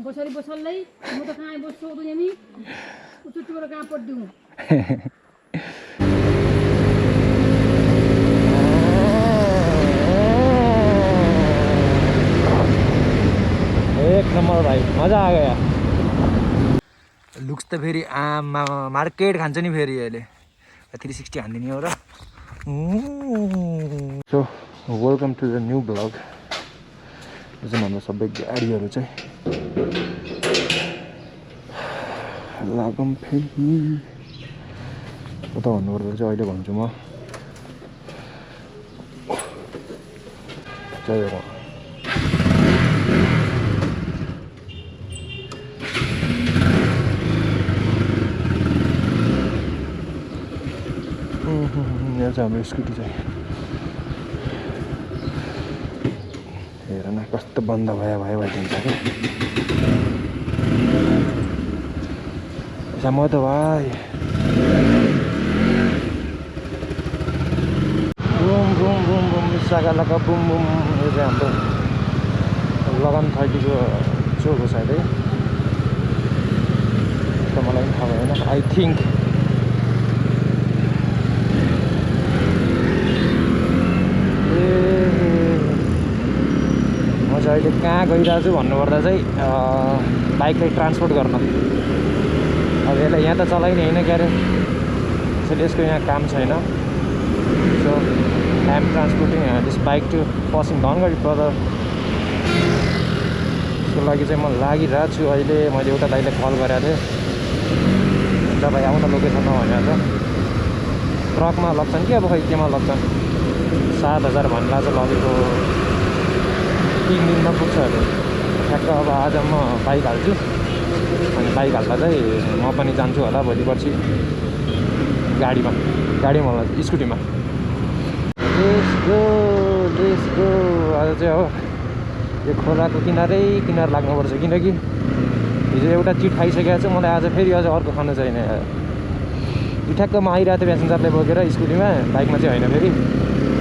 बसरी बसल्लै म त कहाँ बस्छु त यमी उचुटबाट कहाँ पड्दिउ एक नंबर भाई मजा आ गया लुक्स त फेरि मार्केट खान्छ नि फेरि अहिले 360 हान्दिने हो र so welcome to the new blog यो चाहिँ हाम्रो सबै गाडीहरू चाहिँ लागम फेरि उता भन्नुपर्दा चाहिँ अहिले भन्छु म जय हो यहाँ चाहिँ हाम्रो स्कुटी चाहिँ हेर न कस्तो बन्द भयो भइदिन्छ कि म त भाइ बुम बुम बुम बुम सागालाका बुम बुम यो चाहिँ हाम्रो लगन 30 को चोक हो सायदै त मलाई पनि थाहा भएन आई थिङ्क अहिले कहाँ गइरहेको छु भन्नुपर्दा चाहिँ बाइकलाई ट्रान्सपोर्ट गर्न अब यसलाई यहाँ त चलाइने होइन क्या अरे त्यसैले यसको यहाँ काम छैन so I am transporting this bike to passing Dhangadhi brother त्यसको लागि चाहिँ म लागिरहेको छु अहिले मैले एउटा दाइलाई कल गरेको थिएँ जब आउन लोकेसनमा भनेको छ ट्रकमा लग्छन् कि अब खै केमा लग्छन् 7000 भन्दा चाहिँ लगेको 3 दिनमा पुग्छ अरे ठ्याक्क अब आज म बाइक हाल्छु अनि बाइक हाल्दा चाहिँ म पनि जान्छु होला भोलि पर्सि गाडीमा होला स्कुटीमा लेट्स गो आज चाहिँ हो यो खोलाको किनारै किनार लाग्नुपर्छ किनकि हिजो एउटा चिट खाइसकेको छु मलाई आज फेरि अझ अर्को खानु छैन ठ्याक्क म आइरहेको थिएँ प्यासेन्जरलाई बोकेर स्कुटीमा बाइकमा चाहिँ होइन फेरि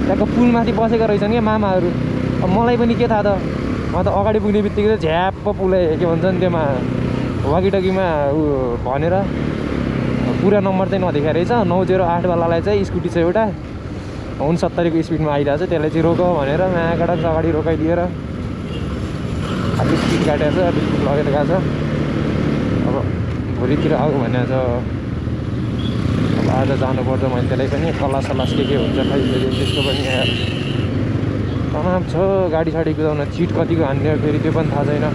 ट्याक्क पुलमाथि बसेको रहेछन् क्या मामाहरू अब मलाई पनि के थाहा त म त अगाडि पुग्ने बित्तिकै झ्याप्प पुलै के भन्छ नि त्यसमा वाकिटकीमा भनेर पुरा नम्बर चाहिँ नदेखाइ रहेछ 908 वालालाई चाहिँ स्कुटी चाहिँ एउटा 69 को स्पिडमा आइरहेको छ त्यसलाई चाहिँ रोक भनेर माबाट अगाडि रोकाइदिएर अब स्पिड काटेको छ बिल्कुल लगेर गएको छ अब भोलितिर आऊ भनेको छ अब आज जानुपर्छ मैले त्यसलाई पनि तलास के हुन्छ खै त्यसको पनि तमाम छ गाडी साडी कुदाउन चिट कतिको हान्ने फेरि त्यो पनि थाहा छैन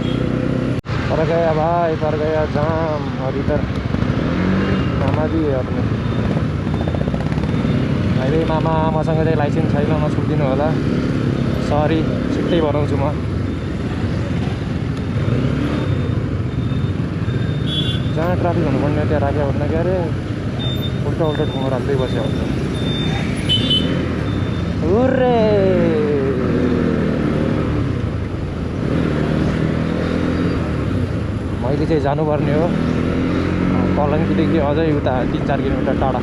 पर गया भाइ पर गया जाम अभी त मामा भी अपने अहिले मामा मसँग चाहिँ लाइसेन्स छैन नछुटिदिनु होला सरी छिट्टै बनाउँछु म जहाँ ट्राफिक हुनुपर्ने त्यहाँ राख्यो भन्दा के अरे उल्टा ठाउँमा राख्दै बस्यो हुन्छ हुर्रे मैले चाहिँ जानुपर्ने हो कलङ्कीदेखि अझै उता 3-4 किलोमिटर टाढा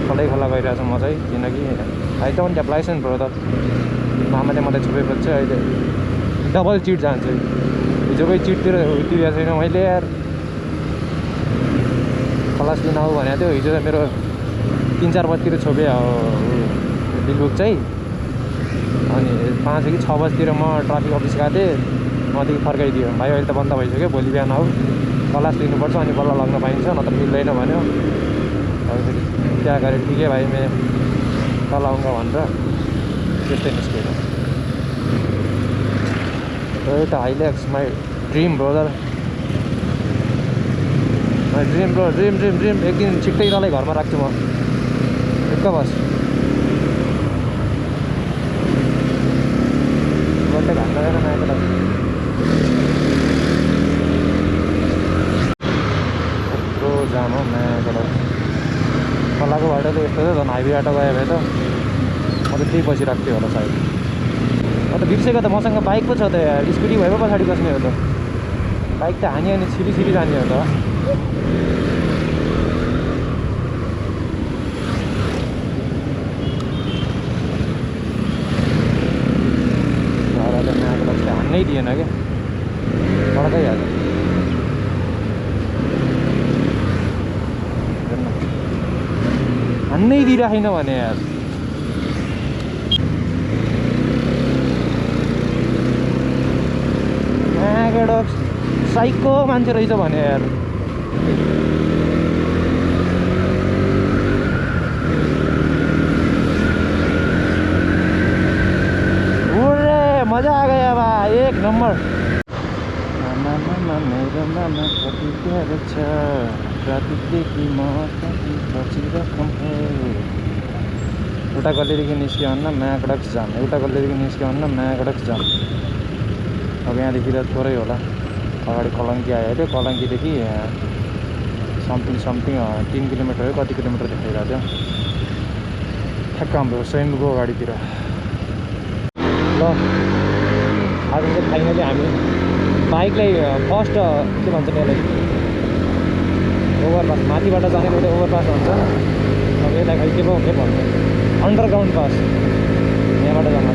खोला गइरहेको छु म चाहिँ किनकि I don't have licence bro त मामाले मलाई छोपेपछि चाहिँ अहिले डबल चिट जान्छ हिजोकै चिटतिर तिरेको छैन मैले यार खलास दिन आऊ भनेको थियो हिजो मेरो 3-4 बजीतिर छोपे बिलबुक चाहिँ अनि 5 कि 6 बजीतिर म ट्राफिक अफिस गएको थिएँ मदेखि फर्काइदियो भाइ अहिले त बन्द भइसक्यो भोलि बिहान आऊ क्लास लिनुपर्छ अनि बल्ल लाग्न पाइन्छ नत्र मिल्दैन भन्यो अब फेरि क्या गरेँ ठिकै भाइ मे कल आउँगा भनेर त्यस्तै निस्केर Toyota Hilux my dream brother my dream bro dream एक दिन छिट्टै तँलाई घरमा राख्छु म ढुक्क बस बट्टै घान्दा गएर नआएको लाग्छ जाम हो नयाँको खोलाको बाटो त यस्तो छ झन् हाइवे बाटो गयो भने त म त त्यही बसिरहेको थिएँ होला सायद म त बिर्सेको त मसँग बाइक पो छ त यार स्कुटी भए पो पछाडि बस्ने हो त बाइक त हानी अनि छिरी जाने हो त हान्नै दिएन क्या पड्काइहाल्यो हुनै दिइराखेन भने यार यहाँबाट साइको मान्छे रहेछ भने यार मजा आ गया भाइ एक नम्बर मेरो मामा कति प्यारो छ रातिदेखि म कति बचिरकम एउटा गल्लीदेखि निस्क्यो भन्न म्याकडक्स जाम एउटा गल्लीदेखि निस्क्यो भन्न म्याकडक्स जाम अब यहाँदेखि त थोरै होला अगाडि कलङ्की आयो त्यो कलङ्कीदेखि समथिङ 3 किलोमिटर हो कति किलोमिटर देखाइरहेको थियो ठ्याक्क हाम्रो स्वयम्भूको अगाडितिर ल आज चाहिँ फाइनली हामी बाइकलाई फर्स्ट के भन्छ त्यसलाई ओभरपास माथिबाट जाने एउटा ओभरपास भन्छ अब यसलाई खै के भन्छ अन्डरग्राउन्ड पास यहाँबाट जानु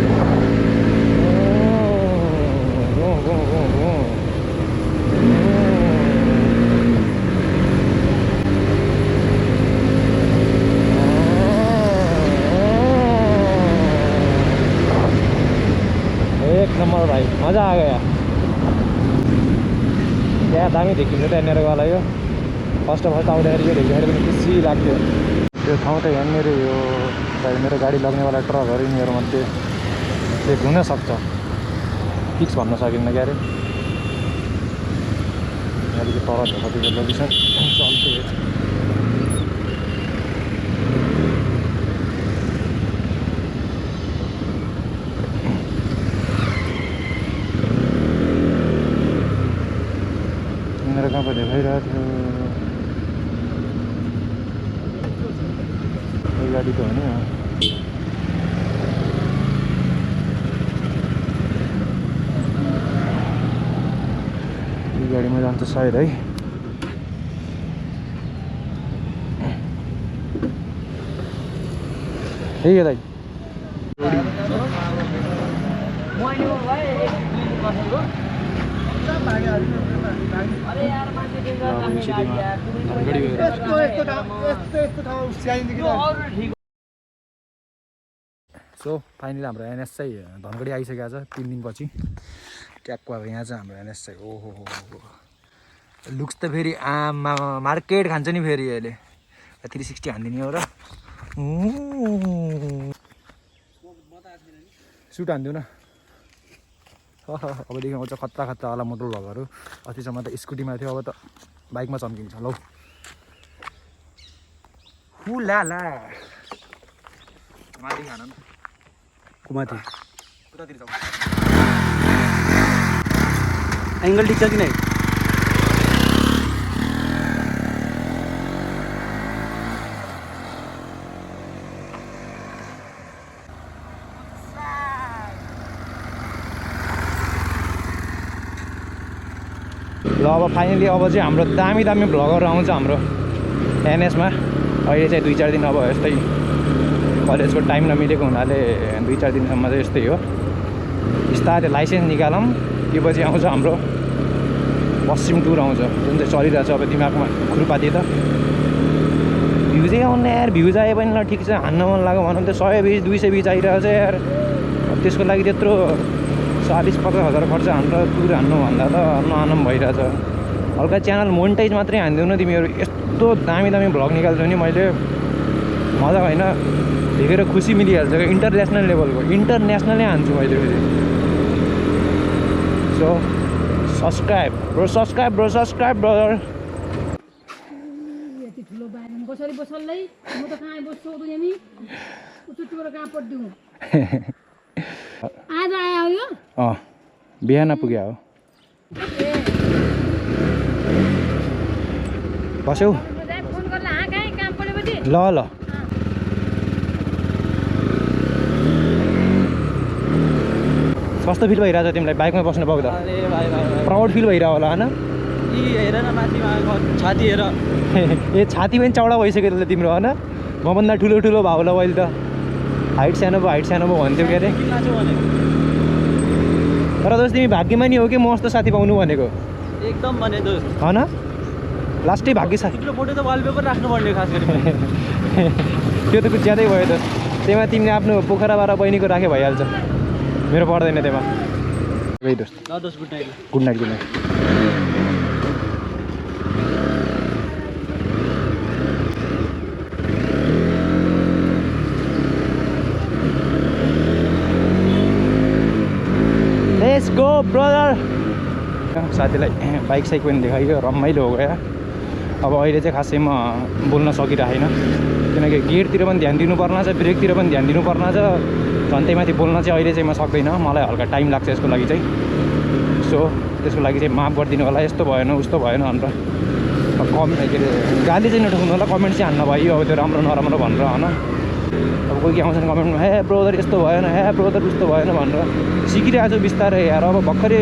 एक नंबर भाइ मजा आ गया त्यहाँ दामी देखिन्छ त यहाँनिर गला यो फर्स्ट आउँदाखेरि यो देख्दाखेरि पनि खुसी लाग्थ्यो त्यो ठाउँ त यहाँनिर यो सायद मेरो गाडी लग्नेवाला ट्रकहरू यिनीहरूमध्ये एक हुनसक्छ फिक्स भन्न सकिन्न क्या अरे अलिकति तर कतिको लोकेसन चल्थ्यो कहाँ पर देखाइरहेको थियो यो गाडी त हो नि यो गाडीमा जान्छ सायद है है दाइ सो फाइनली हाम्रो एनएस चाहिँ धनगढी आइसकेको छ 3 दिनपछि ट्याक्क अब यहाँ चाहिँ हाम्रो एनएस चाहिँ ओहो लुक्स त फेरि आमा मार्केट खान्छ नि फेरि अहिले 360 हान्दिने हो र सुट हान्दिउँ न अबदेखि आउँछ खतरा खतरावाला मोटर भ्लगहरू अस्तिसम्म त स्कुटीमा थियो अब त बाइकमा चम्किन्छ लौ हुलाला माथि खान न कुमाथि उतातिर जाऊ एङ्गल ठिक छ कि नै ल अब फाइनली अब चाहिँ हाम्रो दामी भ्लगहरू आउँछ हाम्रो एनएसमा अहिले चाहिँ 2-4 दिन अब यस्तै कलेजको टाइम नमिलेको हुनाले 2-4 दिनसम्म चाहिँ यस्तै हो बिस्तारै लाइसेन्स निकालौँ त्योपछि आउँछ हाम्रो पश्चिम टुर आउँछ जुन चाहिँ चलिरहेछ अब दिमागमा खुरुपाती त भ्युजै आउनु यार भ्युज आए पनि ल ठिक छ हान्न मन लाग्यो भनौँ त 100-200 बिच आइरहेछ यार त्यसको लागि त्यत्रो 40-50 हजार खर्च हानेर टुर हान्नुभन्दा त नआनम भइरहेछ हल्का च्यानल मोनिटाइज मात्रै हान्दिउँ न तिमीहरू यस्तो दामी भ्लग निकाल्छौ नि मैले मजा होइन देखेर खुसी मिलिहाल्छ क्या इन्टरनेसनल लेभलको इन्टरनेसनलै हान्छु मैले फेरि सो सब्सक्राइब ब्रदर यति ठुलो बाहिर कसरी बसल्लै म त कहाँ बस्छु नि उचुट्टीबाट कहाँ पड्दिउँ आज आयो यो बिहान पुग्यो हो बस्यौ फोन गर्ला कहाँ काम परेपछि ल कस्तो फिल भइरहेछ तिमीलाई बाइकमा बस्नु पाउँदा प्राउड फिल भइरहेको होला होइन हेर न माथिमा छाती हेर ए छाती पनि चौडा भइसक्यो त्यसले तिम्रो होइन मभन्दा ठुलो भयो होला अहिले त हाइट सानो भयो भन्थ्यौ के अरे तर दोस्त तिमी भाग्यमानी हो कि म जस्तो साथी पाउनु भनेको एकदम भने दोस्त होइन लास्टै भाग्य साथी फोटो त वालपेपर राख्नुपर्ने खास गरी त्यो त कुछ ज्यादै भयो त त्यहीमा तिमीले आफ्नो पोखराबाट बहिनीको राखे भइहाल्छ मेरो पर्दैन त्यहीमा गई दोस्त ल दोस्त good night good night good night let's go brother साथीलाई बाइक साइक पनि देखाइयो रमाइलो हो गयो अब अहिले चाहिँ खासै म बोल्न सकिरहेन किनकि गियरतिर पनि ध्यान दिनुपर्ने छ ब्रेकतिर पनि ध्यान दिनुपर्ने छ झन् माथि बोल्न चाहिँ अहिले चाहिँ म सक्दैन मलाई हल्का टाइम लाग्छ यसको लागि चाहिँ सो त्यसको लागि चाहिँ माफ गरिदिनु होला यस्तो भएन उस्तो भएन भनेर के अरे गाली चाहिँ नठुक्नु होला कमेन्ट चाहिँ हान्न भयो अब त्यो राम्रो नराम्रो भनेर होइन अब कोही आउँछन् कमेन्टमा हे ब्रोदर यस्तो भएन हे ब्रोदर उस्तो भएन भनेर सिकिरहेको छु बिस्तारै यार अब भर्खरै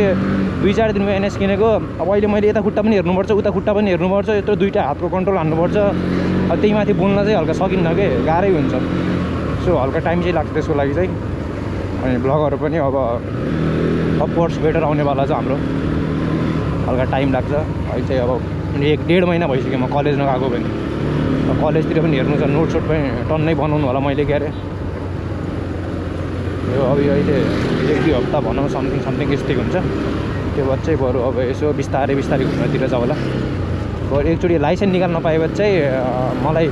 2-4 दिनमा एनएस किनेको अब अहिले मैले यता खुट्टा पनि हेर्नुपर्छ उता खुट्टा पनि हेर्नुपर्छ यत्रो दुईवटा हातको कन्ट्रोल हान्नुपर्छ अब त्यही माथि बोल्न चाहिँ हल्का सकिन्न के गाह्रै हुन्छ सो हल्का टाइम चाहिँ लाग्छ त्यसको लागि चाहिँ अनि ब्लगहरू पनि अब अपवर्ड्स बेटर आउनेवाला छ हाम्रो हल्का टाइम लाग्छ अहिले चाहिँ अब 1-1.5 महिना भइसक्यो म कलेज नगएको पनि कलेजतिर पनि हेर्नु छ नोटसोट पनि टन्नै बनाउनु होला मैले के अरे यो अब अहिले 1-2 हप्ता भनौँ समथिङ यस्तै हुन्छ त्यो बाद चाहिँ बरु अब यसो बिस्तारै घुम्नतिर जाउँ होला बरु एकचोटि लाइसेन्स निकाल्न पाएपछि चाहिँ मलाई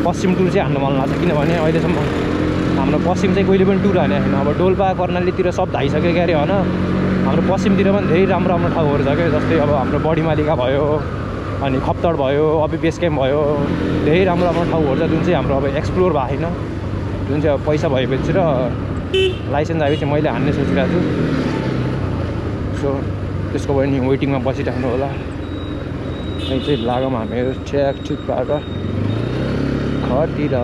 पश्चिम टुर चाहिँ हान्नु मन लाग्छ किनभने अहिलेसम्म हाम्रो पश्चिम चाहिँ कहिले पनि टुर हाने छैन अब डोल्पा कर्णालीतिर सब धाइसक्यो क्या अरे होइन हाम्रो पश्चिमतिर पनि धेरै राम्रो ठाउँहरू छ क्या जस्तै अब हाम्रो बडीमालिका भयो अनि खप्तड भयो अबी बेस क्याम्प भयो धेरै राम्रो ठाउँहरू छ जुन चाहिँ हाम्रो अब एक्सप्लोर भएको छैन जुन चाहिँ अब पैसा भएपछि र लाइसेन्स आएपछि मैले हान्ने सोचिरहेको छु सो त्यसको पनि वेटिङमा बसिराख्नु होला यही चाहिँ लागौँ हामीहरू ठिक बाटो घरतिर